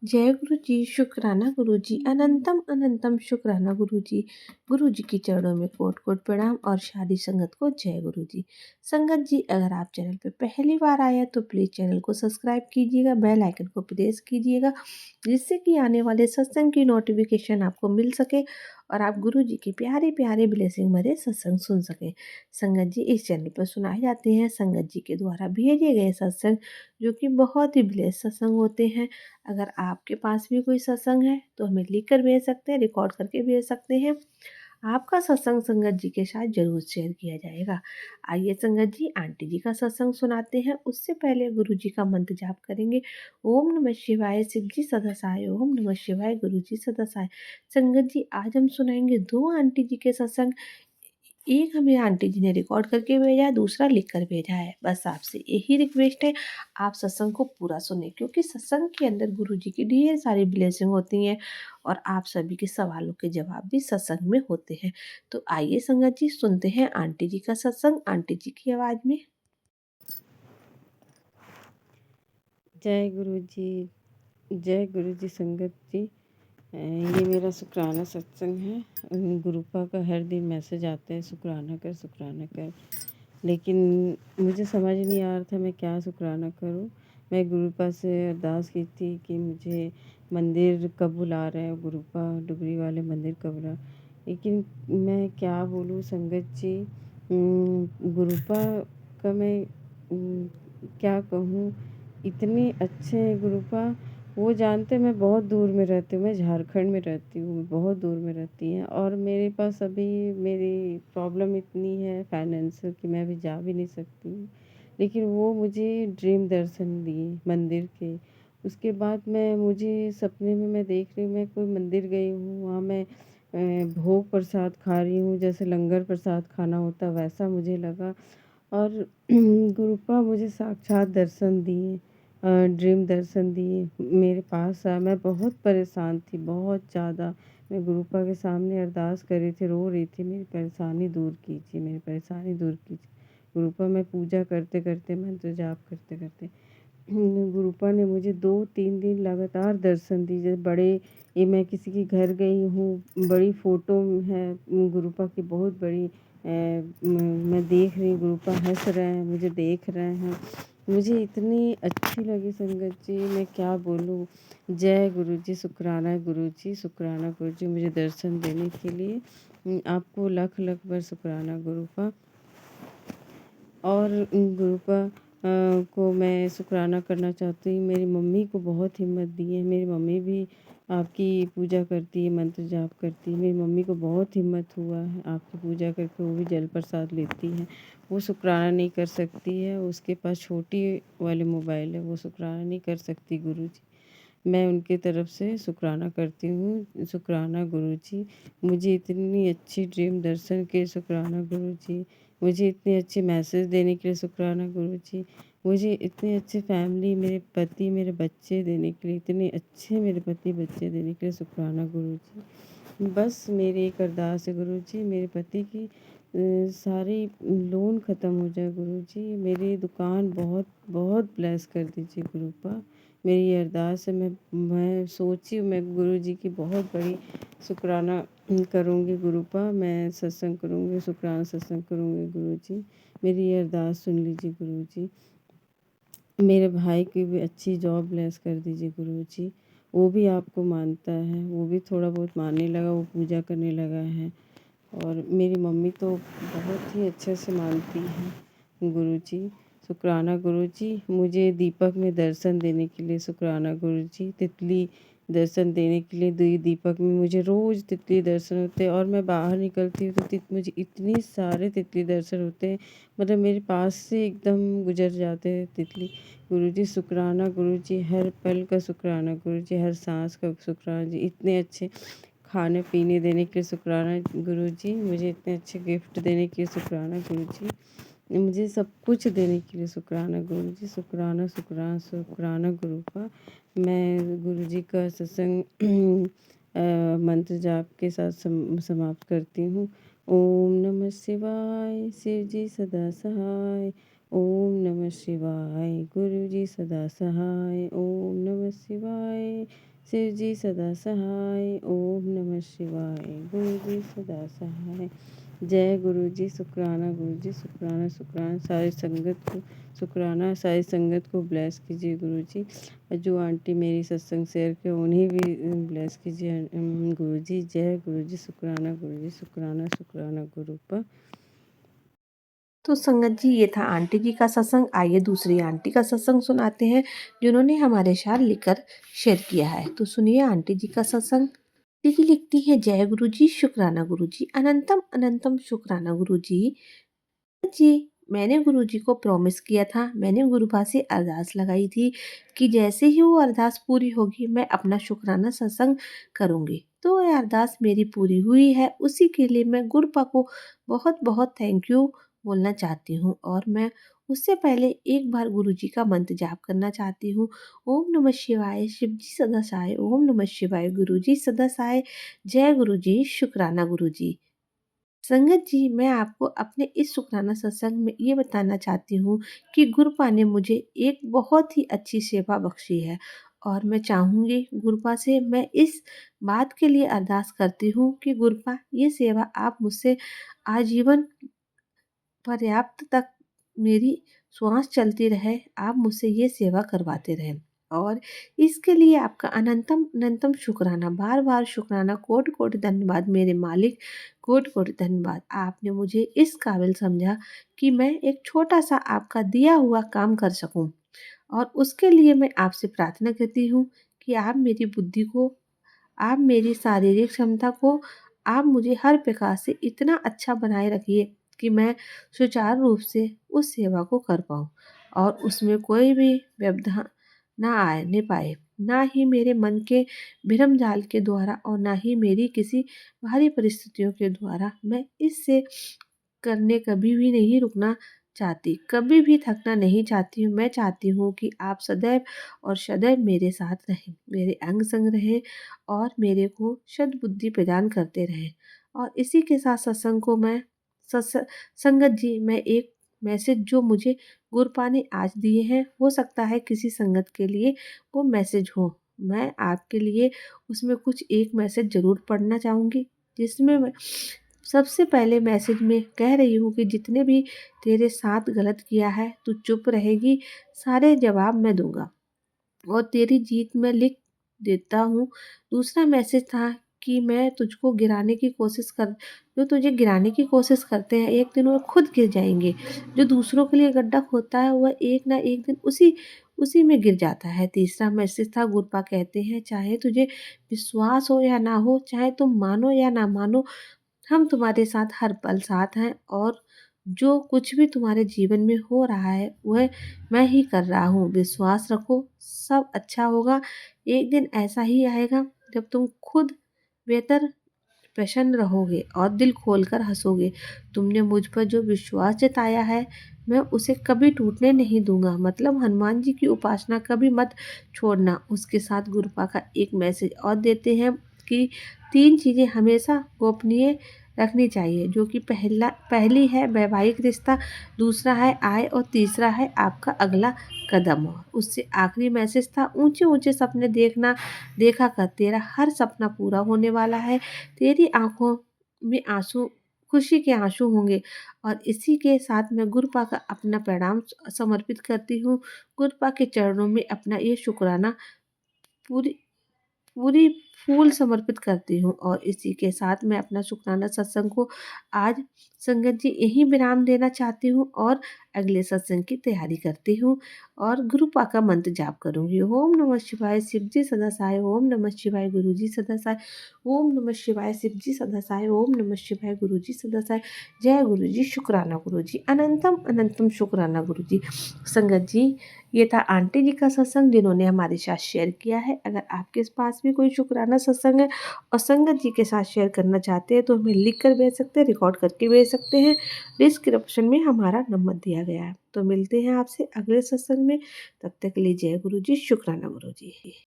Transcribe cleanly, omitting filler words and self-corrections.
जय गुरु जी, शुक्राना गुरु जी, अनंतम अनंतम शुक्राना गुरु जी। गुरु जी के चरणों में कोट कोट प्रणाम और शादी संगत को जय गुरु जी। संगत जी, अगर आप चैनल पे पहली बार आए हैं तो प्लीज़ चैनल को सब्सक्राइब कीजिएगा, बेल आइकन को प्रेस कीजिएगा, जिससे कि आने वाले सत्संग की नोटिफिकेशन आपको मिल सके और आप गुरु जी के प्यारे प्यारे ब्लेसिंग भरे सत्संग सुन सकें। संगत जी, इस चैनल पर सुनाए जाते हैं संगत जी के द्वारा भेजे गए सत्संग, जो कि बहुत ही ब्लेस सत्संग होते हैं। अगर आपके पास भी कोई सत्संग है तो हमें लिख कर भेज सकते हैं, रिकॉर्ड करके भेज सकते हैं। आपका सत्संग संगत जी के साथ जरूर शेयर किया जाएगा। आइए संगत जी, आंटी जी का सत्संग सुनाते हैं। उससे पहले गुरु जी का मंत्र जाप करेंगे। ओम नमः शिवाय, शिव जी सदा सहाय। ओम नमः शिवाय, गुरु जी सदा सहाय। संगत जी, आज हम सुनाएंगे दो आंटी जी के सत्संग। एक हमें आंटी जी ने रिकॉर्ड करके भेजा है, दूसरा लिख कर भेजा है। बस आपसे यही रिक्वेस्ट है, आप सत्संग को पूरा सुने, क्योंकि सत्संग के अंदर गुरु जी की ढेर सारी ब्लेसिंग होती हैं और आप सभी के सवालों के जवाब भी सत्संग में होते हैं। तो आइए संगत जी, सुनते हैं आंटी जी का सत्संग आंटी जी की आवाज़ में। जय गुरु जी। जय गुरु जी। संगत जी, ये मेरा शुक्राना सत्संग है। गुरुपा का हर दिन मैसेज आते हैं, शुक्राना कर शुक्राना कर, लेकिन मुझे समझ नहीं आ रहा था मैं क्या शुक्राना करूं। मैं गुरुपा से अरदास की थी कि मुझे मंदिर कब बुला रहे हैं, गुरुपा डुगरी वाले मंदिर कब बुला, लेकिन मैं क्या बोलूं संगत जी। गुरुपा का मैं क्या कहूँ, इतने अच्छे हैं गुरुपा। वो जानते मैं बहुत दूर में रहती हूँ, मैं झारखंड में रहती हूँ, वो बहुत दूर में रहती हैं, और मेरे पास अभी मेरी प्रॉब्लम इतनी है फाइनेंशियल कि मैं अभी जा भी नहीं सकती हूँ, लेकिन वो मुझे ड्रीम दर्शन दिए मंदिर के। उसके बाद मुझे सपने में मैं देख रही हूँ, मैं कोई मंदिर गई हूँ, वहाँ मैं भोग प्रसाद खा रही हूँ, जैसे लंगर प्रसाद खाना होता वैसा मुझे लगा। और गुरुपा मुझे साक्षात दर्शन दिए, ड्रीम दर्शन दिए, मेरे पास आया। मैं बहुत परेशान थी, बहुत ज़्यादा। मैं गुरुपा के सामने अरदास कर रही थी, रो रही थी, मेरी परेशानी दूर कीजिए, मेरी परेशानी दूर कीजिए। गुरुपा मैं पूजा करते करते, मंत्र जाप करते करते, गुरुपा ने मुझे 2-3 दिन लगातार दर्शन दिए। जैसे बड़े, ये मैं किसी के घर गई हूँ, बड़ी फ़ोटो है गुरुपा की बहुत बड़ी, मैं देख रही हूँ गुरुपा हंस रहे हैं, मुझे देख रहे हैं। मुझे इतनी अच्छी लगी संगत जी, मैं क्या बोलूँ। जय गुरु जी, शुक्राना गुरु जी, शुक्राना गुरु जी मुझे दर्शन देने के लिए। आपको लख लख बार शुक्राना गुरुपा। और गुरुपा को मैं शुक्राना करना चाहती हूँ। मेरी मम्मी को बहुत हिम्मत दी है, मेरी मम्मी भी आपकी पूजा करती है, मंत्र जाप करती है। मेरी मम्मी को बहुत हिम्मत हुआ है आपकी पूजा करके, वो भी जल प्रसाद लेती है। वो शुक्राना नहीं कर सकती है, उसके पास छोटी वाली मोबाइल है, वो शुक्राना नहीं कर सकती गुरु जी। मैं उनकी तरफ से शुक्राना करती हूँ। शुक्राना गुरु जी, मुझे इतनी अच्छी ड्रीम दर्शन के शुक्राना गुरु जी। मुझे इतने अच्छे मैसेज देने के लिए शुक्राना गुरु जी। मुझे इतने अच्छे फैमिली, मेरे पति मेरे बच्चे देने के लिए, इतने अच्छे मेरे पति बच्चे देने के लिए शुक्राना गुरु जी। बस मेरी एक अरदास है गुरु जी, मेरे पति की सारी लोन ख़त्म हो जाए गुरु जी। मेरी दुकान बहुत बहुत ब्लेस कर दीजिए गुरुपा। मेरी ये अरदास है। मैं सोची हूँ मैं गुरु जी की बहुत बड़ी शुक्राना करूँगी गुरुपा। मैं सत्संग करूँगी, शुक्राना सत्संग करूँगी गुरु जी। मेरी ये अरदास सुन लीजिए गुरु जी। मेरे भाई की भी अच्छी जॉब ब्लेस कर दीजिए गुरु जी। वो भी आपको मानता है, वो भी थोड़ा बहुत मानने लगा, वो पूजा करने लगा है। और मेरी मम्मी तो बहुत ही अच्छे से मानती हैं गुरु जी। शुक्राना गुरु जी, मुझे दीपक में दर्शन देने के लिए शुक्राना गुरु जी। तितली दर्शन देने के लिए दीपक में मुझे रोज़ तितली दर्शन होते हैं, और मैं बाहर निकलती हूँ तो मुझे इतने सारे तितली दर्शन होते हैं, मतलब मेरे पास से एकदम गुजर जाते हैं तितली। गुरु जी शुक्राना गुरु जी, हर पल का शुक्राना गुरु जी, हर सांस का शुक्राना जी। इतने अच्छे खाने पीने देने के लिए शुक्राना गुरु जी, मुझे इतने अच्छे गिफ्ट देने के लिए शुक्राना गुरु जी, मुझे सब कुछ देने के लिए शुक्राना गुरु जी। शुक्राना शुक्राना शुक्राना गुरु का। मैं गुरु जी का सत्संग मंत्र जाप के साथ समाप्त करती हूँ। ओम नमः शिवाय, शिव जी सदा सहाय। ओम नमः शिवाय, गुरु जी सदा सहाय। ओम नमः शिवाय, शिव जी सदा सहाय। ओम नमः शिवाय। गुरु जी सदा सहाय। जय गुरु जी। शुक्राना गुरु जी। शुक्राना शुक्राना सारी संगत को शुक्राना, सारी संगत को ब्लेस कीजिए गुरु जी। और जो आंटी मेरी सत्संग शेयर के उन्हें भी ब्लेस कीजिए गुरु जी। जय गुरु जी। शुक्राना गुरु जी। शुक्राना शुक्राना गुरु पर। तो संगत जी ये था आंटी जी का सत्संग। आइए दूसरी आंटी का सत्संग सुनाते हैं जिन्होंने हमारे साथ लिखकर शेयर किया है। तो सुनिए आंटी जी का सत्संग। आंटी जी लिखती है, जय गुरु जी, शुक्राना गुरु जी, अनंतम अनंतम शुक्राना गुरु जी। मैंने गुरु जी को प्रॉमिस किया था, मैंने गुरुपा से अरदास लगाई थी कि जैसे ही वो अरदास पूरी होगी मैं अपना शुक्राना सत्संग करूंगी। तो ये अरदास मेरी पूरी हुई है, उसी के लिए मैं गुरुपा को बहुत बहुत थैंक यू बोलना चाहती हूँ। और मैं उससे पहले एक बार गुरु जी का मंत्र जाप करना चाहती हूँ। ओम नमः शिवाय, शिव जी सदा सहाय। ओम नमः शिवाय, गुरु जी सदा सहाय। जय गुरु जी, शुक्राना गुरु जी। संगत जी, मैं आपको अपने इस शुक्राना सत्संग में ये बताना चाहती हूँ कि गुरुपा ने मुझे एक बहुत ही अच्छी सेवा बख्शी है। और मैं चाहूँगी गुरुपा से, मैं इस बात के लिए अरदास करती हूँ कि गुरुपा ये सेवा आप मुझसे आजीवन पर्याप्त तक मेरी श्वास चलती रहे, आप मुझसे ये सेवा करवाते रहें। और इसके लिए आपका अनंतम अनंतम शुक्राना, बार बार शुक्राना, कोटि कोटि धन्यवाद मेरे मालिक, कोटि कोटि धन्यवाद। आपने मुझे इस काबिल समझा कि मैं एक छोटा सा आपका दिया हुआ काम कर सकूं। और उसके लिए मैं आपसे प्रार्थना करती हूँ कि आप मेरी बुद्धि को, आप मेरी शारीरिक क्षमता को, आप मुझे हर प्रकार से इतना अच्छा बनाए रखिए कि मैं सुचारू रूप से उस सेवा को कर पाऊँ और उसमें कोई भी व्यवधान ना आने पाए, ना ही मेरे मन के भ्रम जाल के द्वारा और ना ही मेरी किसी बाहरी परिस्थितियों के द्वारा मैं इससे करने कभी भी नहीं रुकना चाहती, कभी भी थकना नहीं चाहती हूँ। मैं चाहती हूँ कि आप सदैव और सदैव मेरे साथ रहें, मेरे अंग संग रहें और मेरे को सद्बुद्धि प्रदान करते रहें। और इसी के साथ सत्संग को मैं सत्स संगत जी, मैं एक मैसेज जो मुझे गुरुपा ने आज दिए हैं, हो सकता है किसी संगत के लिए वो मैसेज हो। मैं आपके लिए उसमें कुछ एक मैसेज ज़रूर पढ़ना चाहूँगी, जिसमें मैं सबसे पहले मैसेज में कह रही हूँ कि जितने भी तेरे साथ गलत किया है, तू चुप रहेगी, सारे जवाब मैं दूँगा और तेरी जीत मैं लिख देता हूँ। दूसरा मैसेज था कि मैं तुझको गिराने की कोशिश कर जो तुझे गिराने की कोशिश करते हैं, एक दिन वो खुद गिर जाएँगे। जो दूसरों के लिए गड्ढा खोदता है, वह एक ना एक दिन उसी उसी में गिर जाता है। तीसरा मैसेज था, गुरुपा कहते हैं, चाहे तुझे विश्वास हो या ना हो, चाहे तुम मानो या ना मानो, हम तुम्हारे साथ हर पल साथ हैं और जो कुछ भी तुम्हारे जीवन में हो रहा है वह मैं ही कर रहा हूँ। विश्वास रखो, सब अच्छा होगा। एक दिन ऐसा ही आएगा जब तुम खुद बेहतर प्रसन्न रहोगे और दिल खोलकर हंसोगे। तुमने मुझ पर जो विश्वास जताया है, मैं उसे कभी टूटने नहीं दूंगा। मतलब हनुमान जी की उपासना कभी मत छोड़ना। उसके साथ गुरुपा का एक मैसेज और देते हैं कि 3 चीज़ें हमेशा गोपनीय रखनी चाहिए, जो कि पहली है वैवाहिक रिश्ता, दूसरा है आय और तीसरा है आपका अगला कदम। उससे आखिरी मैसेज था, ऊंचे ऊंचे सपने देखा कर, तेरा हर सपना पूरा होने वाला है। तेरी आंखों में आंसू, खुशी के आंसू होंगे। और इसी के साथ मैं गुरुपा का अपना प्रणाम समर्पित करती हूँ। गुरुपा के चरणों में अपना ये शुक्राना पूरी पूरी फूल समर्पित करती हूँ। और इसी के साथ मैं अपना शुक्राना सत्संग को आज संगत जी यहीं विराम देना चाहती हूँ और अगले सत्संग की तैयारी करती हूँ और गुरुपा का मंत्र जाप करूँगी। ओम नमः शिवाय, शिव जी सदा सहाय। ओम नमः शिवाय, गुरु जी सदा सहाय। ओम नमः शिवाय, शिव जी सदा सहाय। ओम नमः शिवाय, गुरु जी सदा सहाय। जय गुरु जी, शुक्राना गुरु जी, अनंतम अनंतम शुक्राना गुरु जी। संगत जी, ये था आंटी जी का सत्संग जिन्होंने हमारे साथ शेयर किया है। अगर आपके पास भी कोई शुक्राना सत्संग है और संगत जी के साथ शेयर करना चाहते हैं तो हमें लिख कर भेज सकते हैं, रिकॉर्ड करके भेज सकते हैं। डिस्क्रिप्शन में हमारा नंबर दिया गया है। तो मिलते हैं आपसे अगले सत्संग में। तब तक के लिए जय गुरु जी, शुक्राना गुरु जी।